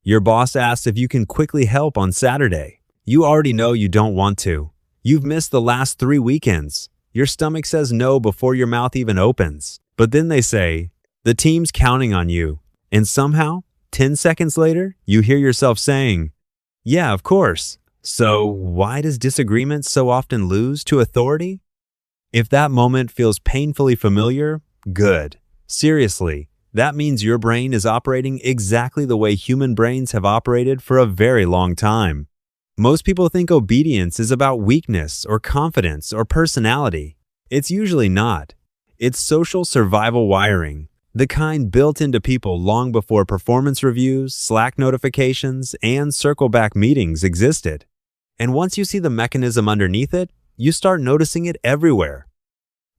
Your boss asks if you can quickly help on Saturday. You already know you don't want to. You've missed the last 3 weekends. Your stomach says no before your mouth even opens. But then they say, the team's counting on you. And somehow, 10 seconds later, you hear yourself saying, yeah, of course. So why does disagreement so often lose to authority? If that moment feels painfully familiar, good. Seriously, that means your brain is operating exactly the way human brains have operated for a very long time. Most people think obedience is about weakness or confidence or personality. It's usually not. It's social survival wiring, the kind built into people long before performance reviews, Slack notifications, and circle-back meetings existed. And once you see the mechanism underneath it, you start noticing it everywhere.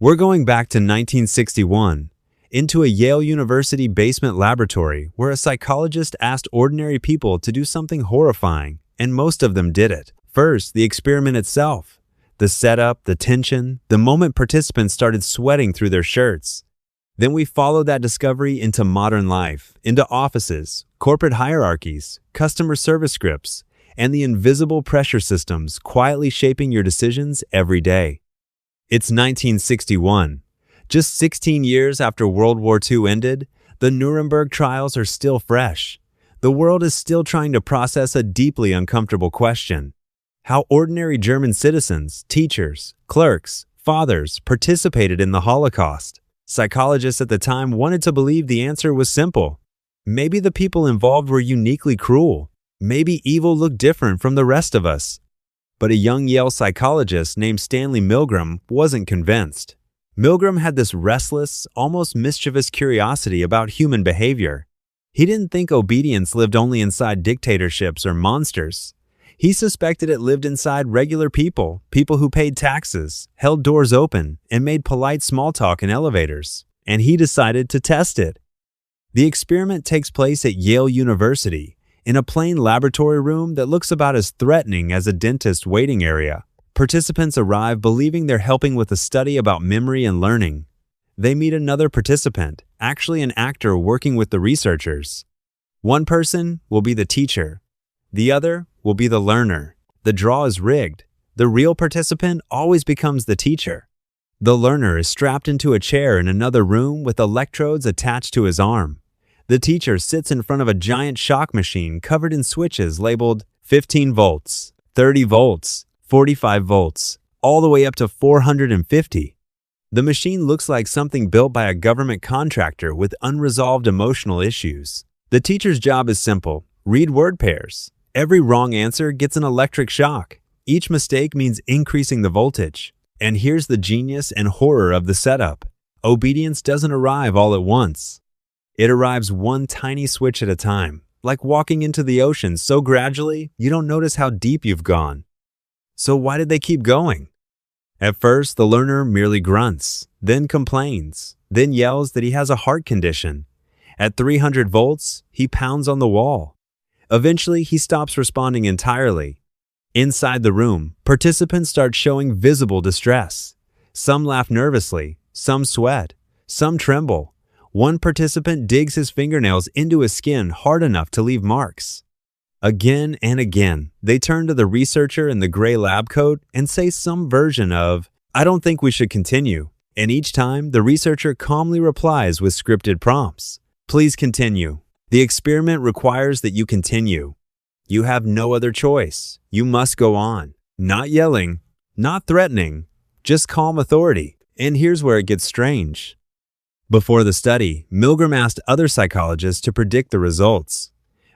We're going back to 1961, into a Yale University basement laboratory where a psychologist asked ordinary people to do something horrifying, and most of them did it. First, the experiment itself. The setup, the tension, the moment participants started sweating through their shirts. Then we followed that discovery into modern life, into offices, corporate hierarchies, customer service scripts, and the invisible pressure systems quietly shaping your decisions every day. It's 1961. Just 16 years after World War II ended, the Nuremberg trials are still fresh. The world is still trying to process a deeply uncomfortable question: how ordinary German citizens, teachers, clerks, fathers participated in the Holocaust. Psychologists at the time wanted to believe the answer was simple. Maybe the people involved were uniquely cruel. Maybe evil looked different from the rest of us. But a young Yale psychologist named Stanley Milgram wasn't convinced. Milgram had this restless, almost mischievous curiosity about human behavior. He didn't think obedience lived only inside dictatorships or monsters. He suspected it lived inside regular people, people who paid taxes, held doors open, and made polite small talk in elevators. And he decided to test it. The experiment takes place at Yale University, in a plain laboratory room that looks about as threatening as a dentist's waiting area. Participants arrive believing they're helping with a study about memory and learning. They meet another participant, actually an actor working with the researchers. One person will be the teacher. The other will be the learner. The draw is rigged. The real participant always becomes the teacher. The learner is strapped into a chair in another room with electrodes attached to his arm. The teacher sits in front of a giant shock machine covered in switches labeled 15 volts, 30 volts, 45 volts, all the way up to 450. The machine looks like something built by a government contractor with unresolved emotional issues. The teacher's job is simple: read word pairs. Every wrong answer gets an electric shock. Each mistake means increasing the voltage. And here's the genius and horror of the setup. Obedience doesn't arrive all at once. It arrives one tiny switch at a time, like walking into the ocean so gradually you don't notice how deep you've gone. So why did they keep going? At first, the learner merely grunts, then complains, then yells that he has a heart condition. At 300 volts, he pounds on the wall. Eventually, he stops responding entirely. Inside the room, participants start showing visible distress. Some laugh nervously, some sweat, some tremble. One participant digs his fingernails into his skin hard enough to leave marks. Again and again, they turn to the researcher in the gray lab coat and say some version of, "I don't think we should continue." And each time, the researcher calmly replies with scripted prompts. "Please continue. The experiment requires that you continue. You have no other choice. You must go on." Not yelling, not threatening, just calm authority. And here's where it gets strange. Before the study, Milgram asked other psychologists to predict the results.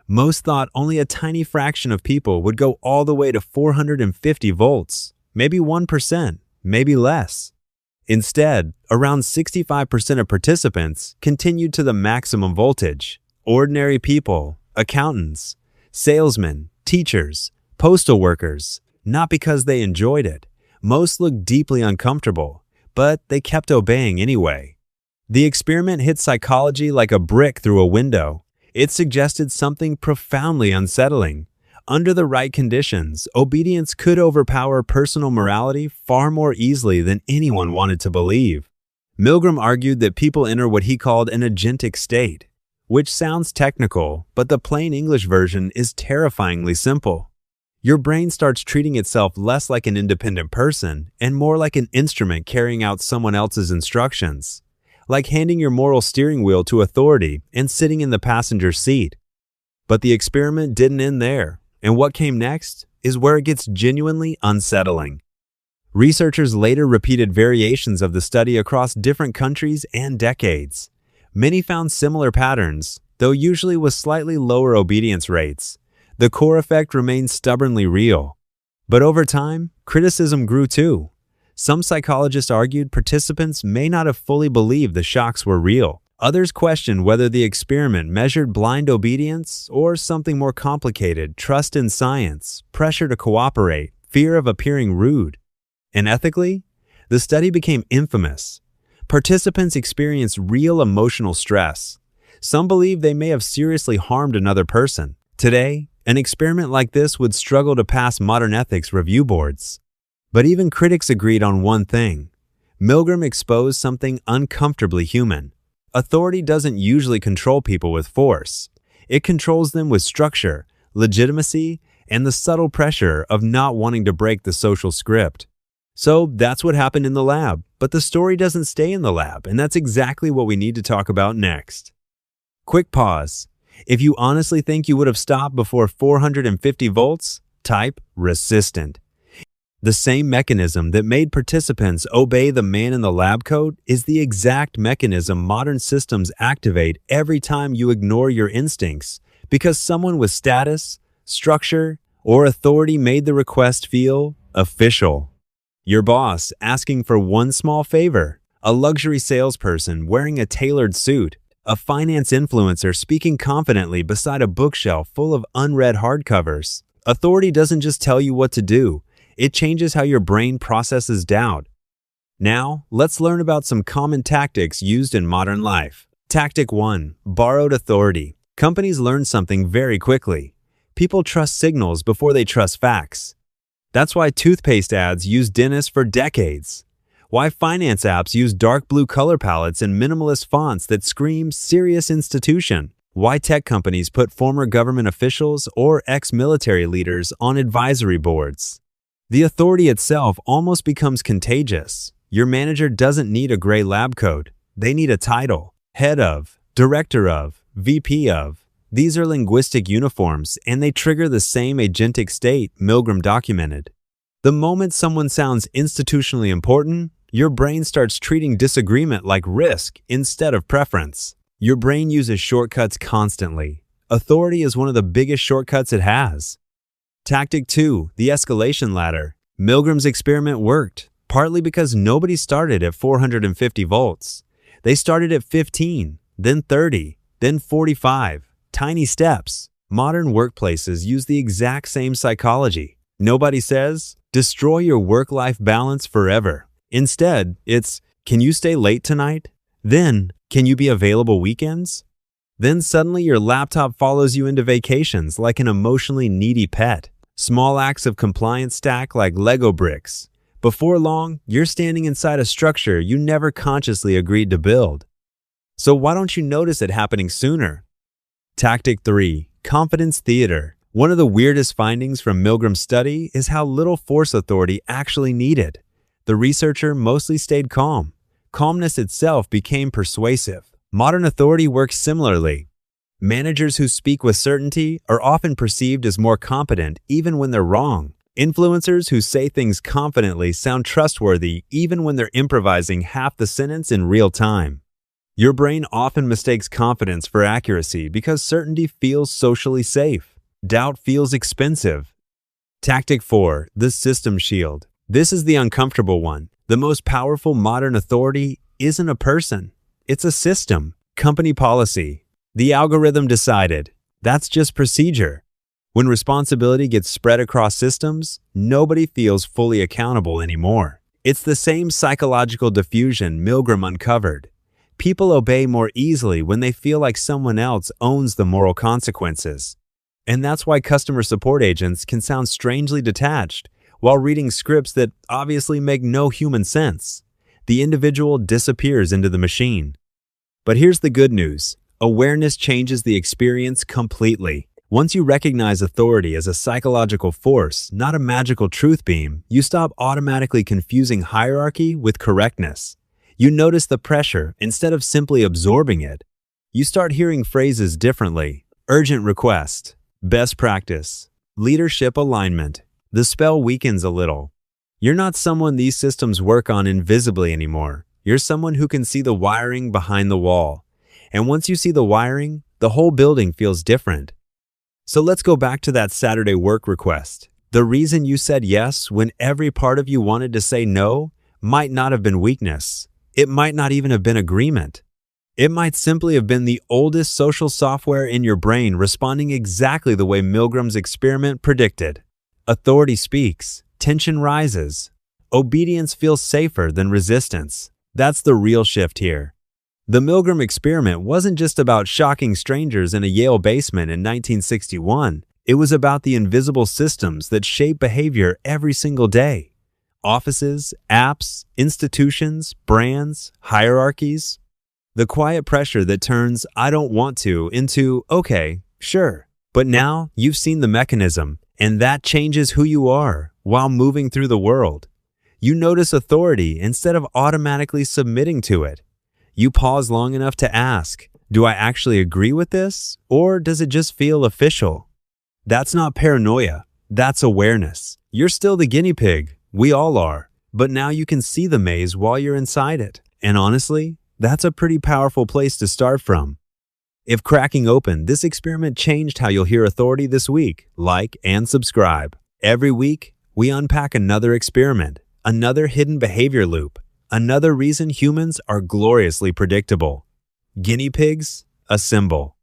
Most thought only a tiny fraction of people would go all the way to 450 volts, maybe 1%, maybe less. Instead, around 65% of participants continued to the maximum voltage. Ordinary people, accountants, salesmen, teachers, postal workers, not because they enjoyed it. Most looked deeply uncomfortable, but they kept obeying anyway. The experiment hit psychology like a brick through a window. It suggested something profoundly unsettling. Under the right conditions, obedience could overpower personal morality far more easily than anyone wanted to believe. Milgram argued that people enter what he called an agentic state, which sounds technical, but the plain English version is terrifyingly simple. Your brain starts treating itself less like an independent person and more like an instrument carrying out someone else's instructions, like handing your moral steering wheel to authority and sitting in the passenger seat. But the experiment didn't end there, and what came next is where it gets genuinely unsettling. Researchers later repeated variations of the study across different countries and decades. Many found similar patterns, though usually with slightly lower obedience rates. The core effect remained stubbornly real. But over time, criticism grew too. Some psychologists argued participants may not have fully believed the shocks were real. Others questioned whether the experiment measured blind obedience or something more complicated: trust in science, pressure to cooperate, fear of appearing rude. And ethically, the study became infamous. Participants experienced real emotional stress. Some believe they may have seriously harmed another person. Today, an experiment like this would struggle to pass modern ethics review boards. But even critics agreed on one thing. Milgram exposed something uncomfortably human. Authority doesn't usually control people with force. It controls them with structure, legitimacy, and the subtle pressure of not wanting to break the social script. So that's what happened in the lab, but the story doesn't stay in the lab, and that's exactly what we need to talk about next. Quick pause. If you honestly think you would have stopped before 450 volts, type resistant. The same mechanism that made participants obey the man in the lab coat is the exact mechanism modern systems activate every time you ignore your instincts because someone with status, structure, or authority made the request feel official. Your boss asking for one small favor, a luxury salesperson wearing a tailored suit, a finance influencer speaking confidently beside a bookshelf full of unread hardcovers. Authority doesn't just tell you what to do. It changes how your brain processes doubt. Now, let's learn about some common tactics used in modern life. Tactic 1. Borrowed authority. Companies learn something very quickly. People trust signals before they trust facts. That's why toothpaste ads use dentists for decades. Why finance apps use dark blue color palettes and minimalist fonts that scream serious institution. Why tech companies put former government officials or ex-military leaders on advisory boards. The authority itself almost becomes contagious. Your manager doesn't need a gray lab coat. They need a title: head of, director of, VP of. These are linguistic uniforms, and they trigger the same agentic state Milgram documented. The moment someone sounds institutionally important, your brain starts treating disagreement like risk instead of preference. Your brain uses shortcuts constantly. Authority is one of the biggest shortcuts it has. Tactic 2. The escalation ladder. Milgram's experiment worked, partly because nobody started at 450 volts. They started at 15, then 30, then 45. Tiny steps. Modern workplaces use the exact same psychology. Nobody says, destroy your work-life balance forever. Instead, it's, can you stay late tonight? Then, can you be available weekends? Then suddenly your laptop follows you into vacations like an emotionally needy pet. Small acts of compliance stack like Lego bricks. Before long, you're standing inside a structure you never consciously agreed to build. So why don't you notice it happening sooner? Tactic 3. Confidence theater. One of the weirdest findings from Milgram's study is how little force authority actually needed. The researcher mostly stayed calm. Calmness itself became persuasive. Modern authority works similarly. Managers who speak with certainty are often perceived as more competent even when they're wrong. Influencers who say things confidently sound trustworthy even when they're improvising half the sentence in real time. Your brain often mistakes confidence for accuracy because certainty feels socially safe. Doubt feels expensive. Tactic 4. The system shield. This is the uncomfortable one. The most powerful modern authority isn't a person. It's a system. Company policy. The algorithm decided. That's just procedure. When responsibility gets spread across systems, nobody feels fully accountable anymore. It's the same psychological diffusion Milgram uncovered. People obey more easily when they feel like someone else owns the moral consequences. And that's why customer support agents can sound strangely detached while reading scripts that obviously make no human sense. The individual disappears into the machine. But here's the good news. Awareness changes the experience completely. Once you recognize authority as a psychological force, not a magical truth beam, you stop automatically confusing hierarchy with correctness. You notice the pressure instead of simply absorbing it. You start hearing phrases differently. Urgent request, best practice, leadership alignment. The spell weakens a little. You're not someone these systems work on invisibly anymore. You're someone who can see the wiring behind the wall. And once you see the wiring, the whole building feels different. So let's go back to that Saturday work request. The reason you said yes when every part of you wanted to say no might not have been weakness. It might not even have been agreement. It might simply have been the oldest social software in your brain responding exactly the way Milgram's experiment predicted. Authority speaks, tension rises. Obedience feels safer than resistance. That's the real shift here. The Milgram experiment wasn't just about shocking strangers in a Yale basement in 1961. It was about the invisible systems that shape behavior every single day. Offices, apps, institutions, brands, hierarchies. The quiet pressure that turns "I don't want to" into "okay, sure." But now you've seen the mechanism, and that changes who you are while moving through the world. You notice authority instead of automatically submitting to it. You pause long enough to ask, do I actually agree with this, or does it just feel official? That's not paranoia. That's awareness. You're still the guinea pig. We all are. But now you can see the maze while you're inside it. And honestly, that's a pretty powerful place to start from. If cracking open, this experiment changed how you'll hear authority this week, like and subscribe. Every week, we unpack another experiment, another hidden behavior loop, another reason humans are gloriously predictable. Guinea pigs, a symbol.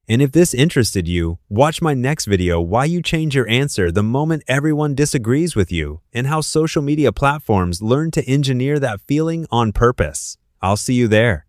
And if this interested you, watch my next video why you change your answer the moment everyone disagrees with you and how social media platforms learn to engineer that feeling on purpose. I'll see you there.